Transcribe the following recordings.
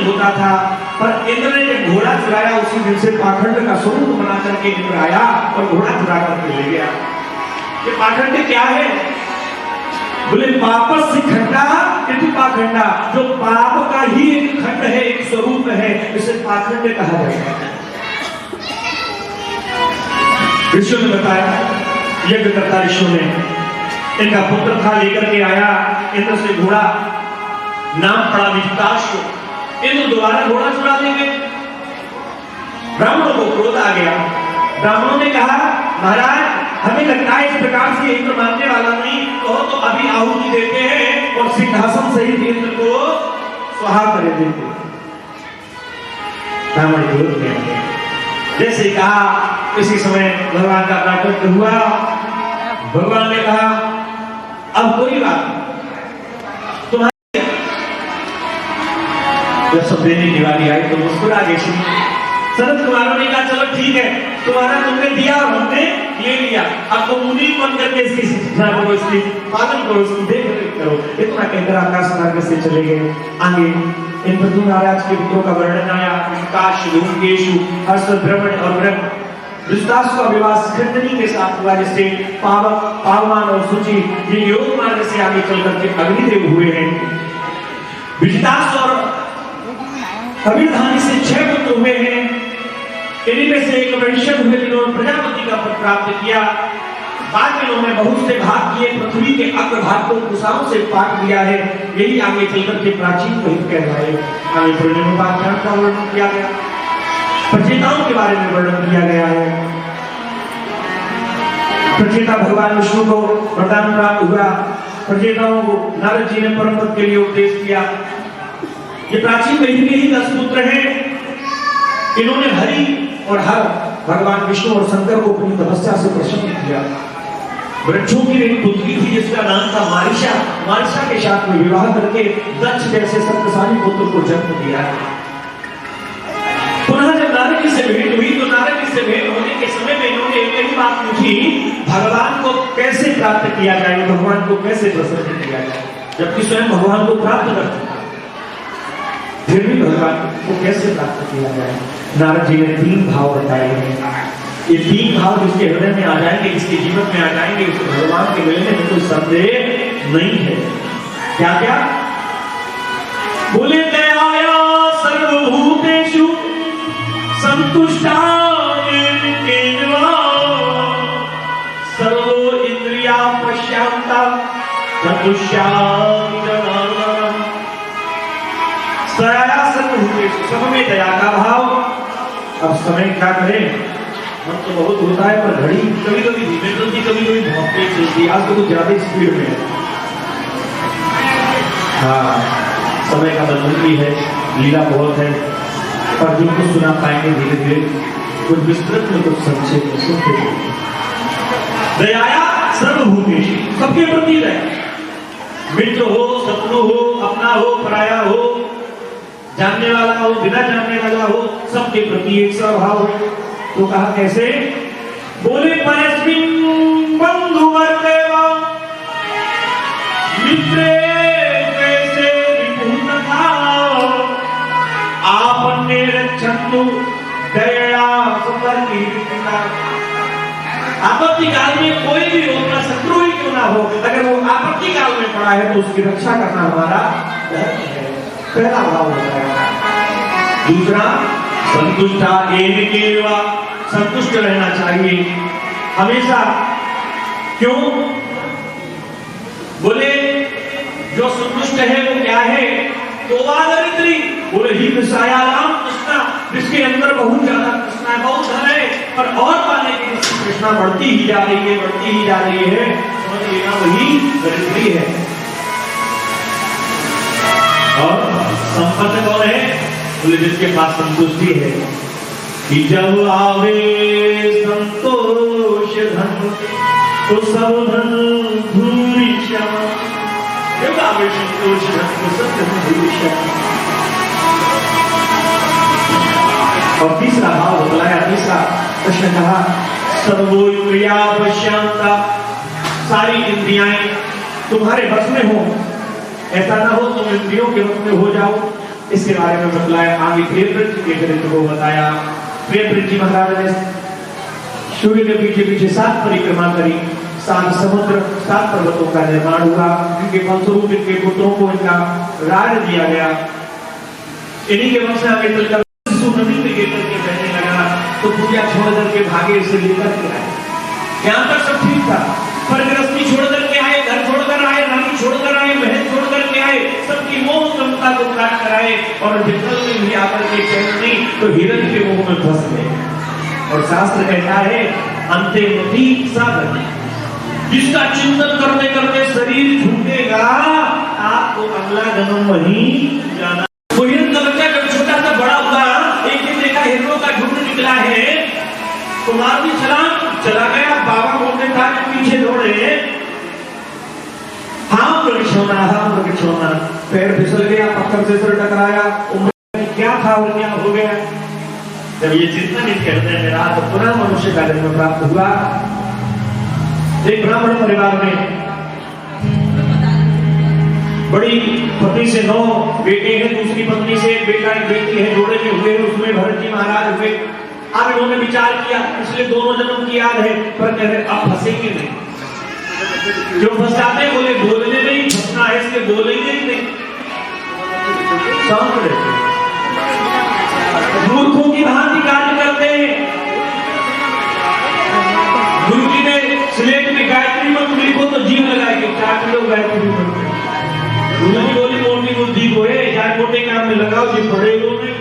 नहीं होता था, पर इंद्र ने जब घोड़ा चुराया उसी दिन से पाखंड का स्वरूप बना करके इंद्र आया और घोड़ा चुरा करके ले गया। ये पाखंड क्या है? बोले पापस खंडा इति पाखंडा, जो पाप का ही एक खंड है, एक स्वरूप है, इसे पाखंड कहा जाता है। ऋषियों ने बताया, यज्ञ करता ऋषियों ने, इनका पुत्र था, लेकर के आया इंद्र से घोड़ा, नाम पड़ा विजिताश्व। इंद्र दोबारा घोड़ा चुरा लेंगे। ब्राह्मणों को क्रोध आ गया। ब्राह्मणों ने कहा, महाराज हमें लगता है इस प्रकार से इंद्र मानने वाला नहीं, तो अभी आहुति देते हैं और सिंहासन सहित इंद्र को स्वाहा कर देते। ब्राह्मण क्रोध में आ गया। जैसे कहा इसी समय भगवान का प्राकट्य हुआ। भगवान ने कहा, अब कोई बात तुम्हारी। जब सब देने की बारी आई तो मुस्कुरा गए। शरद कुमारों ने कहा, चलो ठीक है, तुम्हारा तुमने दिया और हमने ले लिया, अब तो मुनि बन करके इसकी शिक्षा करो, इसकी पालन करो, इसकी देख करो। इतना कहकर आकाश मार्ग से चले गए। आगे इन पृथ्वी महाराज के पुत्रों का वर्णन आया। काश, धूमकेशु, हर्ष, भ्रमण और ब्रह्म। विश्वास का विवाह खंडनी के साथ हुआ, जिससे पावक, पावमान और सूची ये योग मार्ग से आगे चल करके अग्निदेव हुए हैं। विजितास और कबीरधानी से 6 पुत्र हुए हैं। इन्हीं में से एक वैश्य हुए जिन्होंने प्रजापति का पद प्राप्त किया। बाद में उन्होंने बहुत से भाग किए, पृथ्वी के अग्रभाग को कुशाओं से पाट दिया है। यही आगे चलकर के प्राचीन महित कहलाए। आगे पूर्णिमा उपाख्यान का वर्णन किया गया, प्रचेताओं के बारे में वर्णन किया गया है। प्रचेता भगवान विष्णु को वरदान प्राप्त हुआ। प्रचेताओं को नारद जी ने परम पद के लिए उपदेश किया। ये प्राचीन महित के ही 10 पुत्र हैं। इन्होंने हरि और हर भगवान विष्णु और शंकर को अपनी तपस्या से प्रसन्न किया। वृक्षों की एक पुत्री थी जिसका नाम था मारिशा। मारिशा के साथ में विवाह करके दक्ष जैसे शक्तिशाली पुत्र को जन्म दिया। पुनः जब नारद जी से भेंट हुई तो नारद जी से भेंट होने के समय में इन्होंने एक ही बात पूछी, भगवान को कैसे प्राप्त किया जाए, भगवान को कैसे प्रसन्न किया जाए, जबकि स्वयं भगवान को प्राप्त कर चुका, फिर भी भगवान को कैसे प्राप्त किया जाए। नारद जी ने 3 भाव बताए हैं। ये 3 भाव जिसके हृदय में आ जाएंगे, जिसके जीवन में आ जाएंगे, उसको भगवान के मिलने में कोई संदेह नहीं है। क्या क्या? बोले दयाया सर्वभूतेषु संतुष्टा सर्वो इंद्रिया पश्यांता सब में दया का भाव। अब समय क्या करें, हम तो बहुत होता है, पर घड़ी कभी कभी धीमे चलती, कभी कभी बहुत तेज चलती। आज तो कुछ ज्यादा स्पीड में है। हाँ, समय का बंधन है, लीला बहुत है, पर जिनको सुना पाएंगे धीरे धीरे, कुछ विस्तृत में कुछ संक्षेप में सुनते। दयाया सर्वभूतेष, सबके प्रति दया, मित्र हो, शत्रु हो, अपना हो, पराया हो, जानने वाला हो, बिना जानने वाला हो, सबके प्रति एक स्वभाव हो। तो कहा कैसे? बोले परस्मिन् बंधुवर्तेवा मित्रे कैसे विपुलता आपन्ने रक्षन्तु दया सुपर्णिता। आपत्ति काल में कोई भी हो, अपना शत्रु ही क्यों ना हो, अगर वो आपत्ति काल में पड़ा है तो उसकी रक्षा करना हमारा धर्म है। पहला भाव होता है। दूसरा, संतुष्टा एव केवा, संतुष्ट रहना चाहिए हमेशा। क्यों? बोले जो संतुष्ट है वो क्या है? तो वादरित्री, बोले ही विषयाराम कृष्णा, जिसके अंदर बहुत ज्यादा कृष्णा है, बहुत धन है, पर और पाने की कृष्णा बढ़ती ही जा रही है, बढ़ती ही जा रही है, समझ लेना वही दरिद्री है। और संपन्न कौन है? बोले जिसके पास संतुष्टि है। कि जब आवे संतोष धन तो सब धन धूरी श्याम। जब आवे संतोष धन तो सब धन धूरी श्याम। और तीसरा भाव बताया, तीसरा प्रश्न कहा, सर्वो इंद्रिया पश्यांता, सारी इंद्रियाएं तुम्हारे बस में हो। ऐसा ना हो तुम इंद्रियों के वश में हो जाओ, इसके बारे में बतलाया। आगे प्रियव्रत जी के चरित्र को बताया। प्रियव्रत जी महाराज ने सूर्य के पीछे पीछे 7 परिक्रमा करी, 7 समुद्र 7 पर्वतों का निर्माण हुआ। इनके फलस्वरूप इनके पुत्रों को इनका राज दिया गया। इन्हीं के वंश में आगे चलकर नदी में गिर करके बहने लगा तो पूजा छोड़ करके भागे इसे लेकर के आए। यहाँ तक सब ठीक था, पर गृहस्थी छोड़ करके आए, घर छोड़ कर आए, रानी छोड़ कर आए, बहन छोड़ करके आए, सबकी मोह ममता को काट कर आए और जंगल में भी आकर के चैन नहीं तो हिरण के मुंह में फंस गए। और शास्त्र कहता है अंते मति साधन, जिसका चिंतन करते करते शरीर छूटेगा आपको अगला जन्म वही जाना। वो हिरण का बच्चा जब छोटा सा बड़ा हुआ, एक दिन देखा हिरणों का झुंड निकला है तो मार भी चला गया। बाबा बोलते था कि पीछे दौड़े, हाँ प्रगक्षोना, पैर फिसल गया, पत्थर से सिर टकराया। क्या था और क्या हो गया? जब ये चिंतन करते हैं मेरा तो पुनः मनुष्य का जन्म प्राप्त हुआ। एक ब्राह्मण परिवार में बड़ी पत्नी से 9 बेटे हैं, दूसरी पत्नी से एक बेटा एक बेटी है, जोड़े में हुए, उसमें भरत जी महाराज हुए। अब इन्होंने विचार किया, इसलिए दोनों जन्म की याद है, पर कह रहे अब फंसेंगे नहीं। जो फंस जाते बोले बोलने नहीं फंसना है, इसलिए बोलेंगे ही नहीं। मूर्खों की भांति कार्य करते हैं। गुरु जी ने स्लेट में गायत्री मंत्र लिखो तो जीव लगाएंगे, 4 किलो गायत्री मंत्र। गुरु जी बोली मोटी बुद्धि को है, चाहे मोटे काम में लगाओ, जी पढ़े लो नहीं।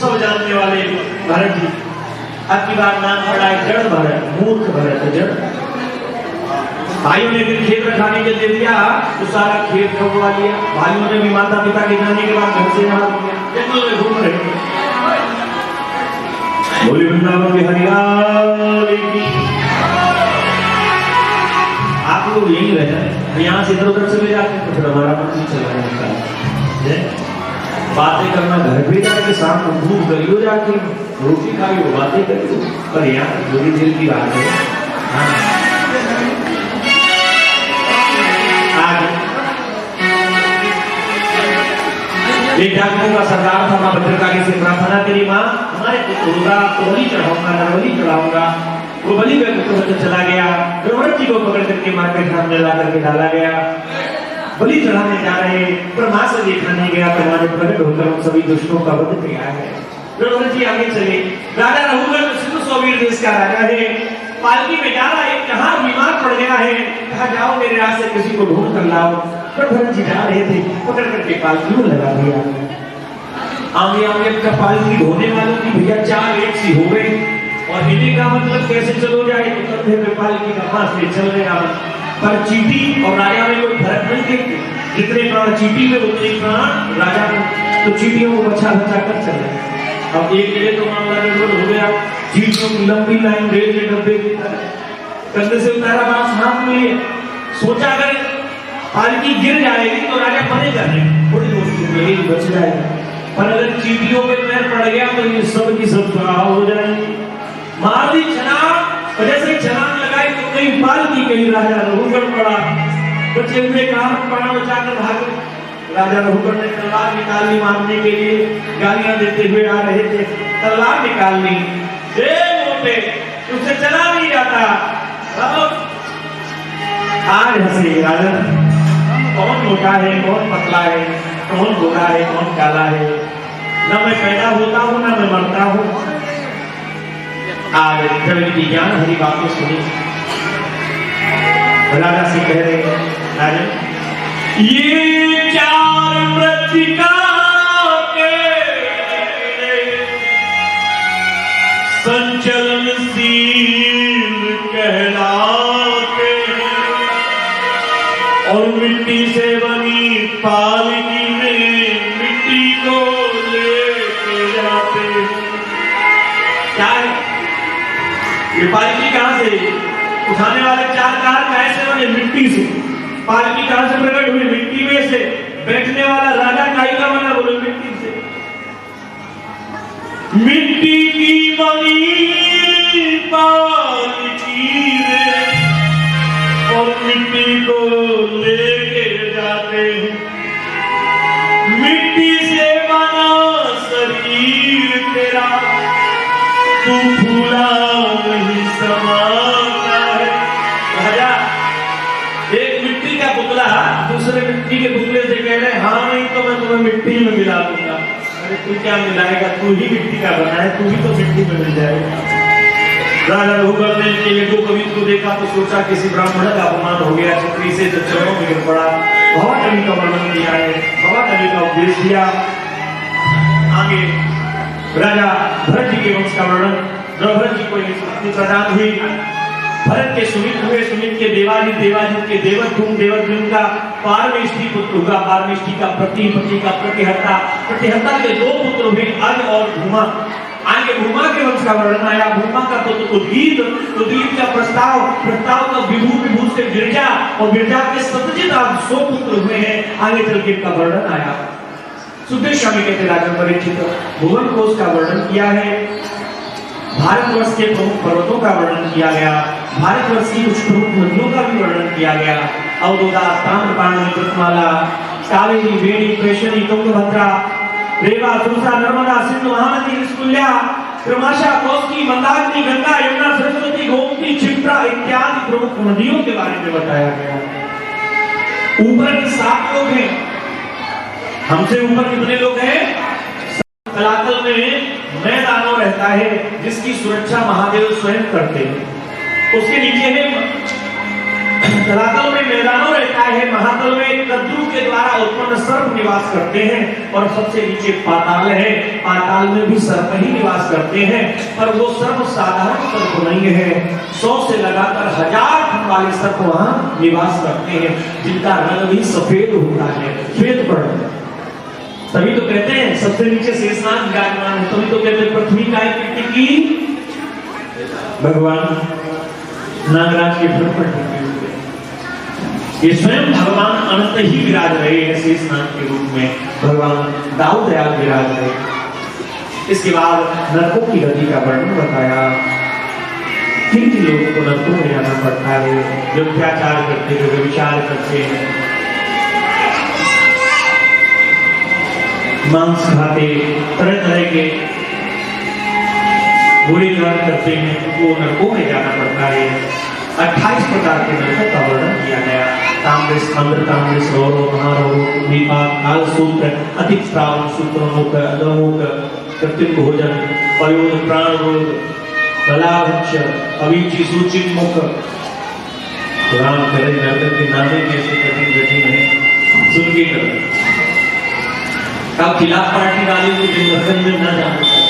सब जानने वाले भरत जी, आपकी बात नाम पड़ा है जड़ भरत, मूर्ख भरत जड़। भाइयों ने फिर खेत रखाने के दे दिया तो सारा खेत खबवा लिया। भाइयों ने भी माता पिता के जाने के बाद घर से बाहर हो गया, जंगल में घूम रहे। बोले वृंदावन के हरियाली की। आप लोग यही रह जाए, यहाँ से इधर उधर चले जाते तो फिर हमारा मन नहीं चला जाता। बातें करना घर पे जाके शाम को भूख गली हो जाती, रोटी खाई हो बातें करी, पर यहाँ थोड़ी देर की बात है। आज एक डाकुओं का सरदार था, मां भद्रकाली से प्रार्थना करी, मां हमारे पुत्र होगा तो बलि चढ़ाऊंगा, बलि चढ़ाऊंगा। वो बलि में चला गया, भरत जी को पकड़ करके मां के सामने ला करके डाला गया। बलि चढ़ाने जा रहे, पर मां से देखा नहीं गया, हमारे प्रकट होकर उन सभी दुष्टों का वध किया है। भरत जी आगे चले। राजा रघुवर सिंधु सौवीर देश का राजा है, पालकी में जा रहा है, कहाँ बीमार पड़ गया है, कहा जाओ मेरे राज से किसी को ढूंढ कर लाओ। पर भरत जी जा रहे थे, पकड़ करके पालकी में लगा दिया। आगे आगे का पालकी ढोने वालों की भैया 4 एक सी हो गई, और इन्हीं का मतलब कैसे चलो जाए, कंधे पे पालकी का फांस ले चलने का। पर चीटी और राजा में कोई फर्क नहीं देखते, जितने प्राण चीटी में उतने प्राण राजा में, तो चीटियों को बचा बचा कर चले। अब एक जगह तो मामला गड़बड़ हो गया, चीटियों की लंबी लाइन रेल के डब्बे की तरह, कंधे से उतारा बांस हाथ में, सोचा अगर पालकी गिर जाएगी तो राजा बनेगा नहीं, थोड़ी दोस्ती बच जाएगी। पर अगर चीटियों पे पैर पड़ गया तो ये सब की सब सुराह हो जाएगी। मार दी छलांग, जैसे छलांग लगाई तो कहीं पालकी कहीं राजा रघुवर पड़ा, बच्चे हुए काम प्राण बचाकर भागे। राजा रघुवर ने तलवार निकाल ली मारने के लिए, गालियां देते हुए आ रहे थे, तलवार निकाल ली। मोटे तुझसे चला नहीं जाता। आज हंसे राजा, कौन मोटा है कौन पतला है, कौन गोरा है कौन काला है, न मैं पैदा होता हूँ न मैं मरता हूँ। आज इनकी ज्ञान हरी बातें सुनी, राजा से कह रहे राजा ये 4 मृत्तिका के संचलनशील कहलाते, और मिट्टी से बनी पालकी में मिट्टी को लेके जाते। क्या है ये पालकी? कहां से उठाने वाले 4 कार कैसे बने? मिट्टी से। पालकी कहां से प्रकट हुई? मिट्टी में से। बैठने वाला राजा काई का बना? बोले मिट्टी से। मिट्टी की बनी पालकी में और मिट्टी को लेके जाते हैं, मिट्टी से तू फूला नहीं समाता है। राजा एक मिट्टी का पुतला दूसरे मिट्टी के पुतले से कह रहे हाँ नहीं तो मैं तुम्हें मिट्टी में मिला दूंगा। अरे तू क्या मिलाएगा, तू ही मिट्टी का बना है, तू ही तो मिट्टी में मिल जाएगा। राजा रघुबर ने ये दो कवि को देखा तो सोचा किसी ब्राह्मण का अपमान हो गया, छतरी से तो चरणों में गिर पड़ा। भवाटवी का वर्णन किया है, भवाटवी का उपदेश दिया। आगे राजा भरत जी के वंश का वर्णन, भरत जी को पत्नी प्रदान हुई, भरत के सुमित हुए, सुमित के देवाजी, देवाजी के देवद्युम्न का पारमेष्ठी पुत्र हुआ, पारमेष्ठी का पति का प्रतिहत्ता, प्रतिहत्ता के दो पुत्र हुए अज और भूमा। आगे भूमा के वंश का वर्णन आया, भूमा का पुत्र उद्गीत, उद्गीत का प्रस्ताव का विभू से गिरजा और गिरजा के सत्यजित 100 पुत्र हुए हैं। आगे चल के इनका वर्णन आया। सुखदेव स्वामी कहते राजा परीक्षित भुवन कोश का वर्णन किया है, भारतवर्ष के प्रमुख पर्वतों का वर्णन किया गया, भारतवर्ष की कुछ प्रमुख नदियों का भी वर्णन किया गया। अवधोदा, ताम्रपाणी, कृतमाला, कावेरी, वेणी, प्रेषणी, तुंगभद्रा, रेवा, तुलसा, नर्मदा, सिंधु, महानदी, ऋषिकुल्या, क्रमशः कौशिकी, मंदाकिनी, गंगा, यमुना, सरस्वती, गोमती, क्षिप्रा इत्यादि प्रमुख नदियों के बारे में बताया गया। ऊपर के 7 लोग हैं, हमसे ऊपर कितने लोग हैं? तलातल में मैदानों रहता है जिसकी सुरक्षा महादेव स्वयं करते हैं। उसके नीचे है तलातल में मैदानों रहता है, महातल में कद्रू के द्वारा उत्पन्न सर्प निवास करते हैं और सबसे नीचे पाताल है, पाताल में भी सर्प ही निवास करते हैं। पर वो सर्प साधारण सर्प नहीं है, 100 से लगाकर 1000 फुट वाले सर्प वहां निवास करते हैं, जिनका रंग भी सफेद होता है, श्वेत वर्ण। तभी तो कहते हैं सबसे नीचे शेषनाग विराजमान है, तभी तो कहते हैं पृथ्वी का कीर्ति की भगवान नागराज के फल पर टिके हुए। ये स्वयं भगवान अनंत ही विराज रहे हैं शेषनाग के रूप में, भगवान दाऊद दयाल विराज रहे। इसके बाद नरकों की गति का वर्णन बताया। किन किन लोगों को नरकों में जाना पड़ता है? जो अत्याचार करते हैं, जो विचार करते हैं, मांस खाते, तरह तरह के बुरे कार्य करते हैं, उनको नरकों में जाना पड़ता है। 28 प्रकार के नरकों का वर्णन किया गया। ताम्रस, अम्र ताम्रस, रौरव, महारौरव, विपाक, कालसूत्र, अतिश्रावण, सूत्रमुख, अधमुख, कृत्रिम भोजन, पयोद, प्राणरोध, कलाभक्ष, अवीची, सूचित मुख। राम करे नरक के नामे कैसे कठिन कठिन है, सुन के कर। अब खिलाफ पार्टी वाले को नरक में न जाना चाहिए।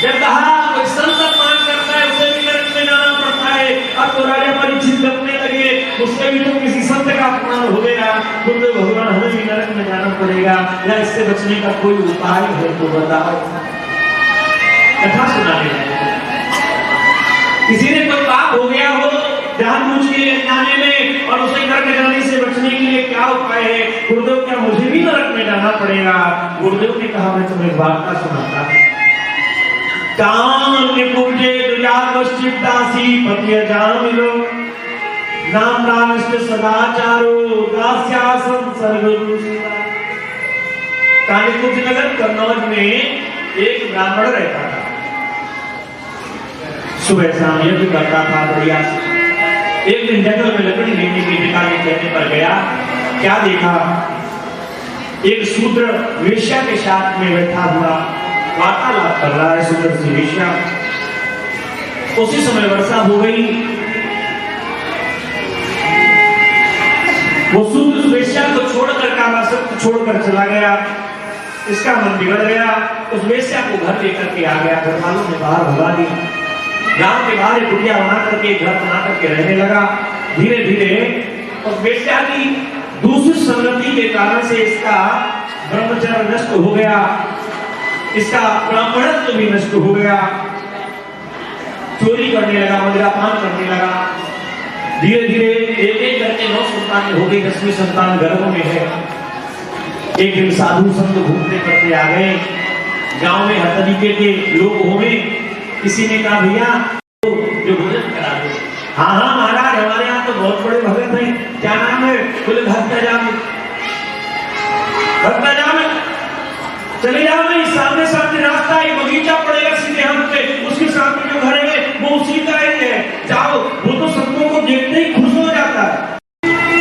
जब कहा कोई संत अपमान करता है उसे भी नरक में जाना पड़ता है। अब तो राजा परीक्षित करने लगे, उससे भी तो किसी संत का अपमान हो गया, तो भगवान हमें भी नरक में जाना पड़ेगा, या इससे बचने का कोई उपाय है तो बताओ। कथा सुनाने लगे। किसी ने कोई पाप हो गया हो जानबूझ के अनजाने में, और उसे नरक जाने से बचने के लिए क्या उपाय है? गुरुदेव क्या मुझे भी नरक में जाना पड़ेगा? गुरुदेव ने कहा मैं तुम्हें वार्ता सुनाता हूं। कान पूजे दुजापश्चितासी पतिय जामिलो नाम प्राणिष्ट सदाचारो दास्यासन सर्वदूषिता। कानिकुब्ज नगर कन्नौज में एक ब्राह्मण रहता था। सुबह शाम यज्ञ करता था बढ़िया। एक दिन जंगल में लकड़ी लेने के पिता के कहने पर गया। क्या देखा? एक शूद्र वेश्या के साथ में बैठा हुआ वार्तालाप कर रहा है, सुंदर सी वेश्या। उसी समय वर्षा हो गई। वो शूद्र वेश्या को छोड़कर कामासक्त छोड़कर चला गया। इसका मन बिगड़ गया। उस वेश्या को घर लेकर के आ गया। घर वालों ने बाहर भगा दिया। गांव के बाहर कुटिया बना करके घर बना करके रहने लगा। धीरे धीरे उस वेश्या की दूसरी संगति के कारण से इसका ब्रह्मचर्य नष्ट हो गया, इसका ब्राह्मणत्व भी नष्ट हो गया। चोरी करने लगा, मदिरापान करने लगा। धीरे धीरे एक एक करके 9 संतान हो गई। 10वीं संतान गर्भ में है। एक दिन साधु संत घूमते करते आ गए। गांव में हर तरीके के लोग होंगे। किसी ने कहा भैया जो भोजन करा दो। हाँ हाँ महाराज, हमारे यहाँ तो बहुत बड़े भगत हैं। क्या नाम है? बोले भक्तजाम। भक्तजाम चले जाओ। नहीं, सामने सामने रास्ता है, बगीचा पड़ेगा सीधे हाथ पे, उसके वो उसी का ही है। जाओ, वो तो संतों को देखते ही खुश हो जाता है।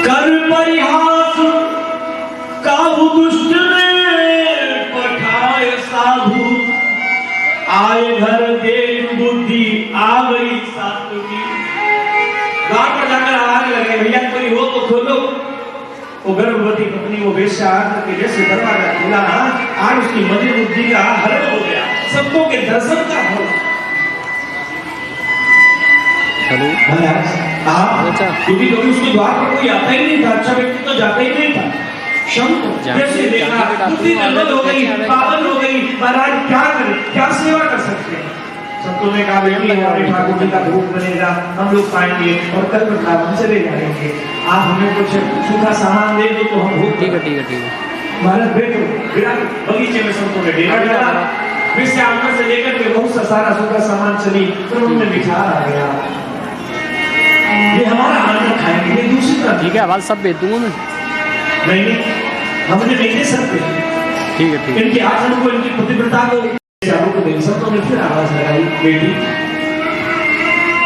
कर परिहास काहू दुष्ट ने पठाए साधु, आए घर देख बुद्धि आ गई साधु की। द्वार पर जाकर आवाज लगे, भैया कोई हो तो खोलो। वो गर्भवती पत्नी वो वेश्या के जैसे दरवाजा खुला, आज उसकी मधुर बुद्धि का हरण हो गया, सबको के दर्शन का हो। हेलो क्योंकि कभी उसके द्वार पर कोई आता ही नहीं था, अच्छा व्यक्ति तो जाता ही नहीं था। शंख जैसे देखा बुद्धि निर्मल हो गई, पावन हो गई, महाराज क्या करें, क्या सेवा कर सकते हैं। संतों ने कहा बेटी हमारे ठाकुर जी का भोग बनेगा, हम लोग पाएंगे और कल वृंदावन चले जाएंगे, आप हमें कुछ सूखा सामान दे दो तो हम भोग। ठीक है महाराज बैठो। बगीचे में संतों ने डेरा डाला, फिर से आंगन से लेकर के बहुत सा सारा सूखा सामान चली, फिर उनमें बिठार आ गया। ये हमारा आनंद खाएंगे, ये दूसरी तरफ। ठीक है, आवाज सब भेज दूंगा मैं। नहीं, हमने नहीं दे सकते। ठीक है इनके आचरण को, इनकी पतिव्रता को संतों ने फिर आवाज लगाई, बेटी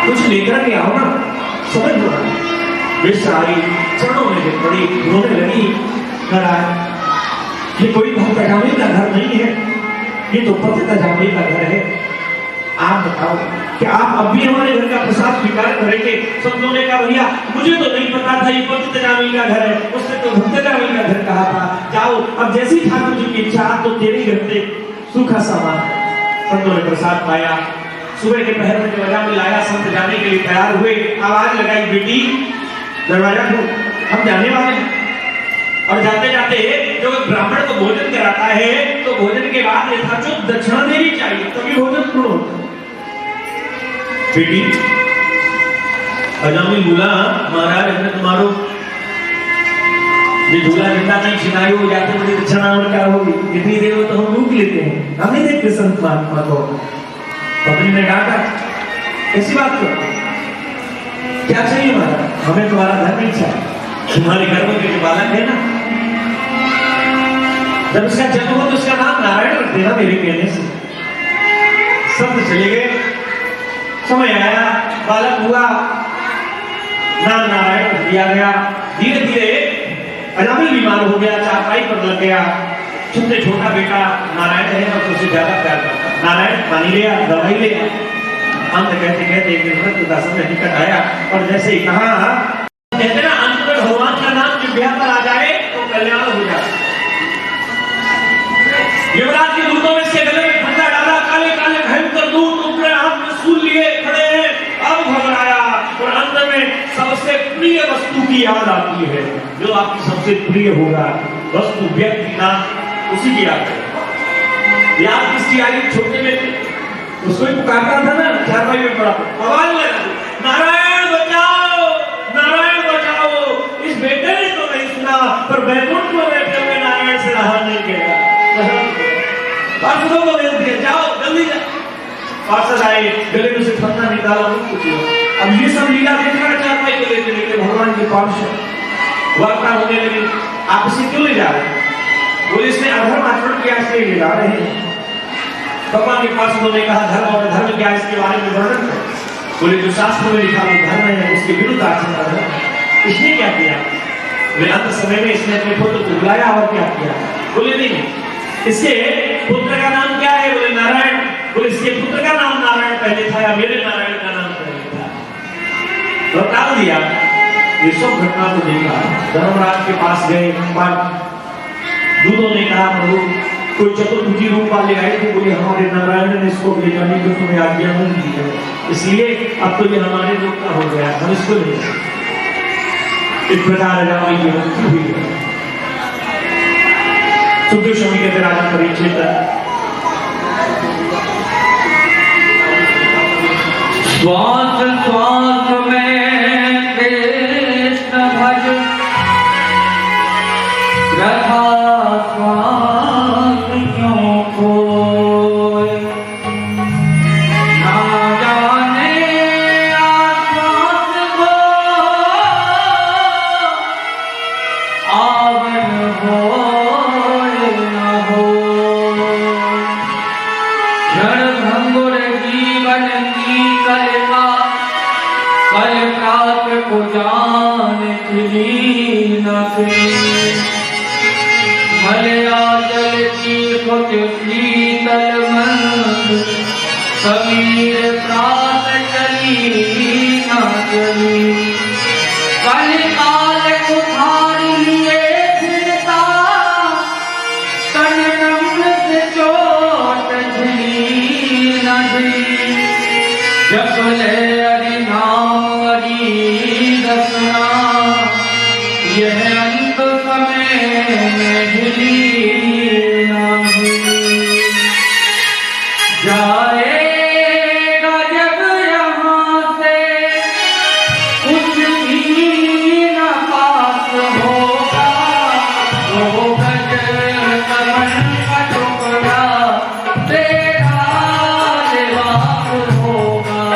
कुछ लेकर के आओ ना, समझ लो। बेचारी चरणों में गिर पड़ी, रोने लगी। महाराज ये कोई बहुत अजामी का घर नहीं है, ये तो पतित अजामी का घर है। आप बताओ कि आप अब भी हमारे घर का प्रसाद स्वीकार करेंगे? संतों ने कहा भैया मुझे तो नहीं पता था ये पतित अजामी का घर है, उसने तो भक्त अजामी का घर कहा था। जाओ, अब जैसी ठाकुर जी की इच्छा तो तेरे घर पे सूखा सामान। संतों ने प्रसाद पाया, सुबह के पहर में दरवाजा में लाया, संत जाने के लिए तैयार हुए। आवाज लगाई, बेटी दरवाजा खोल, हम जाने वाले हैं। और जाते जाते जो ब्राह्मण को भोजन कराता है तो भोजन के बाद यथाचोक दक्षिणा देनी चाहिए, तभी भोजन पूर्ण होता है। बेटी अजामी बोला, महाराज हमने तुम्हारो ये झूला जिंदा नहीं छिनाई हो जाते, मुझे दक्षिणा और क्या होगी, इतनी देर हो तो हम लूट लेते हैं, हम नहीं देखते संत महात्मा को। पत्नी ने डांटा, ऐसी बात क्यों, क्या चाहिए महाराज? हमें तुम्हारा धन नहीं चाहिए, तुम्हारे घर में जो बालक है ना, जब उसका जन्म हो तो उसका नाम नारायण रख देना मेरे कहने से। संत चले गए, समय आया, बालक हुआ, नाम नारायण रख दिया गया। धीरे धीरे अजामिल बीमार हो गया, चारपाई पर लग गया। सबसे छोटा बेटा नारायण है और उससे ज्यादा प्यार करता। नारायण पानी लिया, दवाई लिया। अंत कहते कहते एक दिन मृत्यु का समय निकट आया और जैसे ही कहा, कहते ना अंत में भगवान का नाम जब ब्याह पर आ जाए तो कल्याण हो जाए। युवराज के दूतों में इसके गले में फंदा डाला, काले काले भयंकर दूत ऊपर हाथ में सूल लिए खड़े हैं। अब घबराया और अंत में सबसे प्रिय वस्तु की याद आती है, जो आपकी सबसे प्रिय होगा वस्तु, व्यक्ति, नाम, उसी की याद है। याद किसकी आई? छोटे में उसको ही पुकारता था ना, चारपाई में पड़ा, आवाज लगा, नारायण बचाओ, नारायण बचाओ। इस बेटे ने तो नहीं सुना, पर बैकुंठ में बैठे हुए नारायण से रहा नहीं गया। पार्षदों को भेज दिया, जाओ जल्दी जाओ। पार्षद आए, गले में से फंदा निकाला, अब ये सब लीला देखना चारपाई को लेते लेते भगवान के पार्षद वार्ता होने लगी, आप इसे क्यों ले जा रहे हैं? बोले इसने अधर्म आचरण किया इसलिए ले जा रहे हैं। भगवान के पार्षदों ने कहा धर्म और अधर्म क्या, इसके बारे में वर्णन करो। बोले जो शास्त्र में लिखा वो धर्म है, उसके विरुद्ध आचरण अधर्म है। इसने क्या किया? बोले अंत समय में इसने अपने पुत्र को बुलाया और क्या किया? बोले नहीं, इसके पुत्र का नाम क्या है? बोले नारायण। बोले इसके पुत्र का नाम नारायण पहले था या मेरे नारायण का नाम पहले था? बता दिया। ये सब घटना को देखा, धर्मराज के पास गए, दूतों ने कहा प्रभु कोई चतुर्भुजी रूप वाले आए थे, बोले हमारे नारायण ने इसको ले जाने की तुम्हें आज्ञा नहीं दी है, इसलिए अब तो ये हमारे रूप का हो गया, हम इसको ले जाए। इस प्रकार रामाई की मुक्ति हुई है। सुखदेव स्वामी कहते राजा परीक्षित, श्वास श्वास में कृष्ण भज, रखा श्वास क्यों खोए, ना जाने आश्वास को आवरण हो न हो, क्षण भंगुर जीवन की कलमा मलया जल की कुछ शीतल मंद समीर प्रात चली न चली कल काल कुठारी लिए फिरता तन नम्र से चोट झली न झली जप ले हरि नाम हरि दसना यह अंत समय में हिली नहीं जाएगा जब यहाँ से कुछ भी न पास होगा वो गज कमल का टुकड़ा तेरा जवाब होगा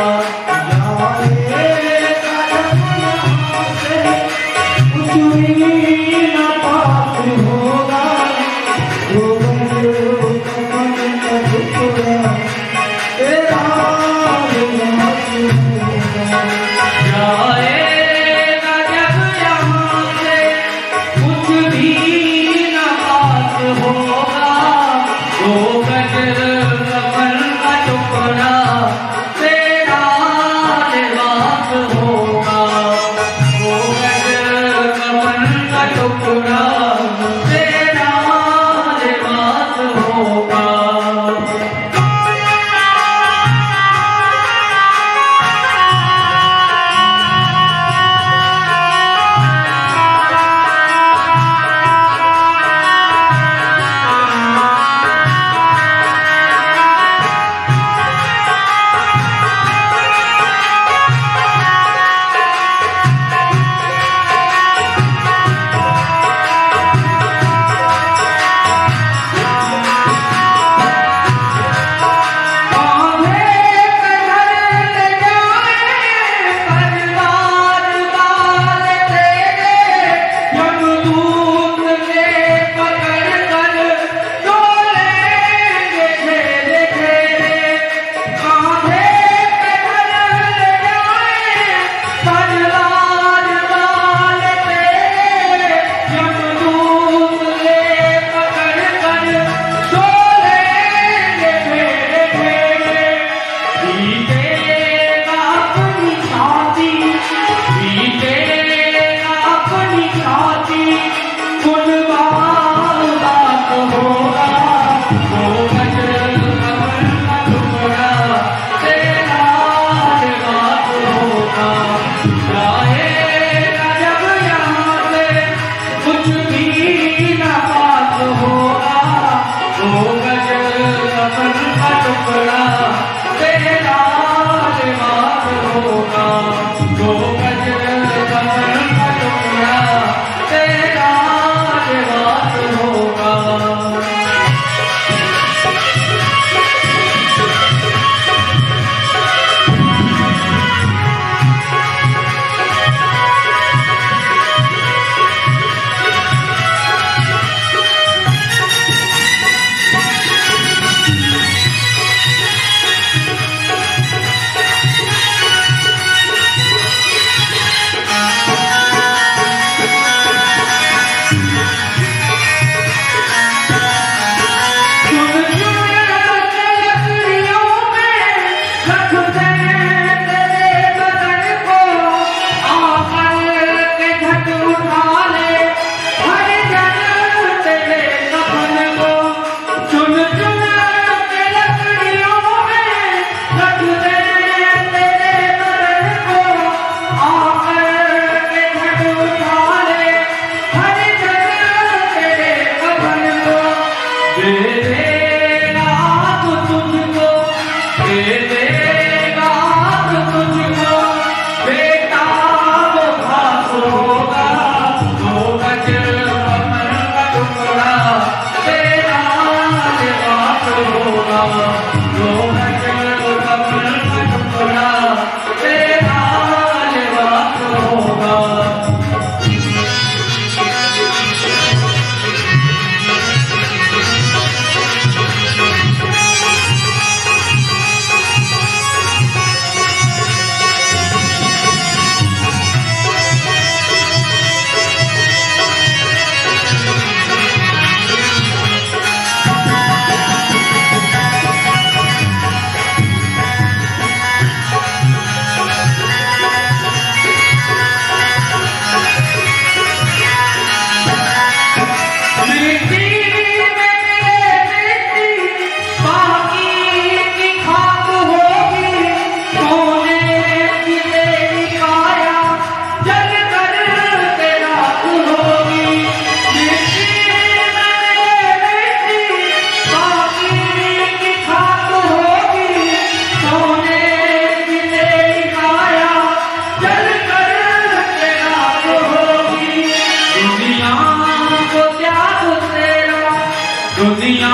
दुनिया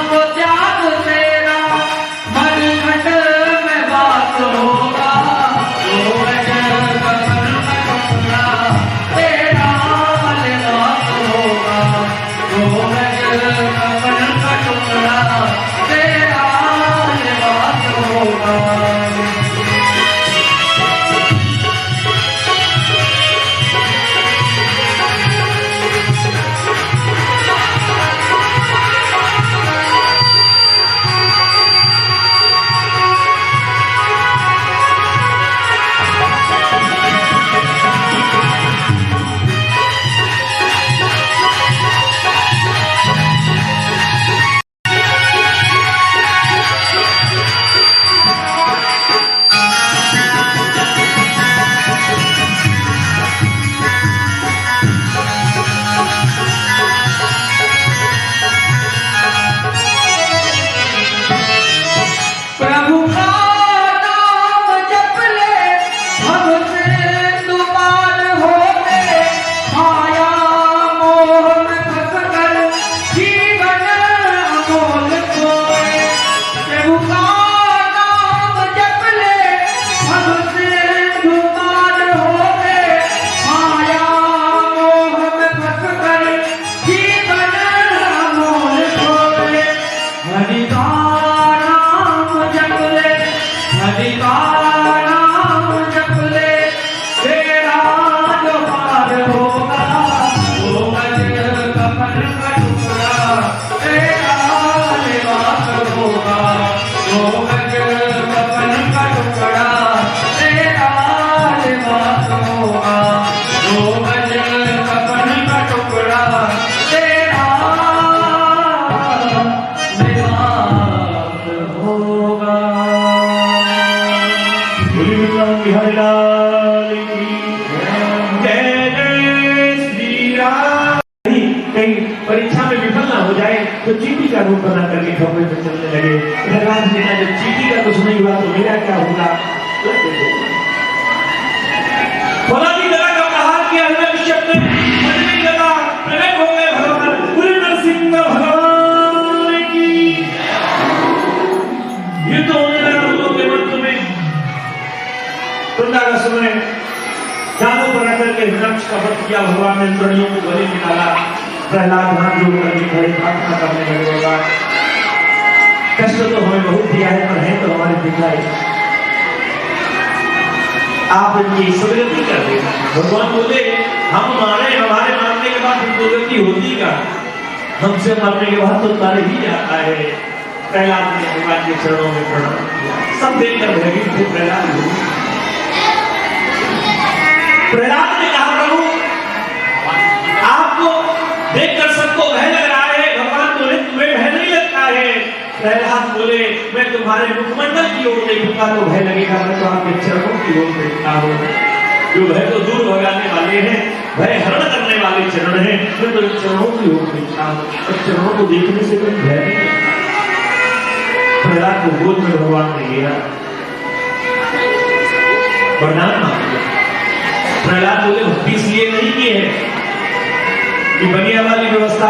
को त्याग तेरा मरघट में बात होगा, दो गज कफन का टुकड़ा तेरा लिबास होगा, दो गज कफन का टुकड़ा तेरा लिबास होगा। प्रभु का नाम जप ले भक्ति दुबार होते, माया मोह में फंस कर जीवन अमोल खोए। प्रभु का नाम जप ले भक्ति दुबार होते, माया मोह में फंस कर जीवन अमोल खोए। हरि का हरि का नाम जप ले तेरा जो पार होगा, दो गज कफन का टुकड़ा तेरा लिबास होगा, दो गज कफन का टुकड़ा तेरा लिबास होगा, दो गज कफन का टुकड़ा तेरा लिबास होगा। बिहारी लाल की जय जय श्री राम। कहीं परीक्षा में विफल ना हो जाए तो चीटी का रूप बना करके खबरें पे चलने लगे। प्रहलाद जी ने जब चीटी का कुछ नहीं हुआ तो मेरा क्या होगा? फौलादी कला का प्रहार किया हिरण्यकश्यप ने, मरने लगा, प्रकट हो गए भगवान पूरे नरसिंह भगवान की। युद्ध होने लगा लोगों के मंत्र में। का समय जादू पर रख करके वृक्ष का वध किया, भगवान ने इंद्रियों को गले में डाला। प्रहलाद हाथ जोड़ करके खड़े प्रार्थना करने लगे, भगवान कष्ट तो हमें बहुत दिया है पर है तो हमारे दिखाई, आप इनकी सदगति कर दें। भगवान बोले हम मारे, हमारे मारने के बाद सदगति होती का, हमसे मरने के बाद तो तर ही जाता है। प्रहलाद ने भगवान के चरणों में प्रणाम किया। सब देखकर भयभीत थे प्रहलाद। प्रहलाद ने कहा प्रभु आपको देखकर सबको भय लग रहा है, भगवान बोले तुम्हें भय नहीं लगता है। प्रहलाद बोले मैं तुम्हारे मुखमंडल की ओर देखूंगा तो भय लगेगा, मैं तो आपके चरणों की ओर देखता हूँ। जो भय को दूर भगाने वाले हैं, भय हरण करने वाले चरण हैं, मैं तो चरणों की ओर देखता हूँ और चरणों को देखने से कोई भय नहीं लगता। प्रहलाद को गोद में भगवान ने लिया, वरदान मांग लिया। प्रहलाद बोले भक्ति इसलिए नहीं की है कि बनिया वाली व्यवस्था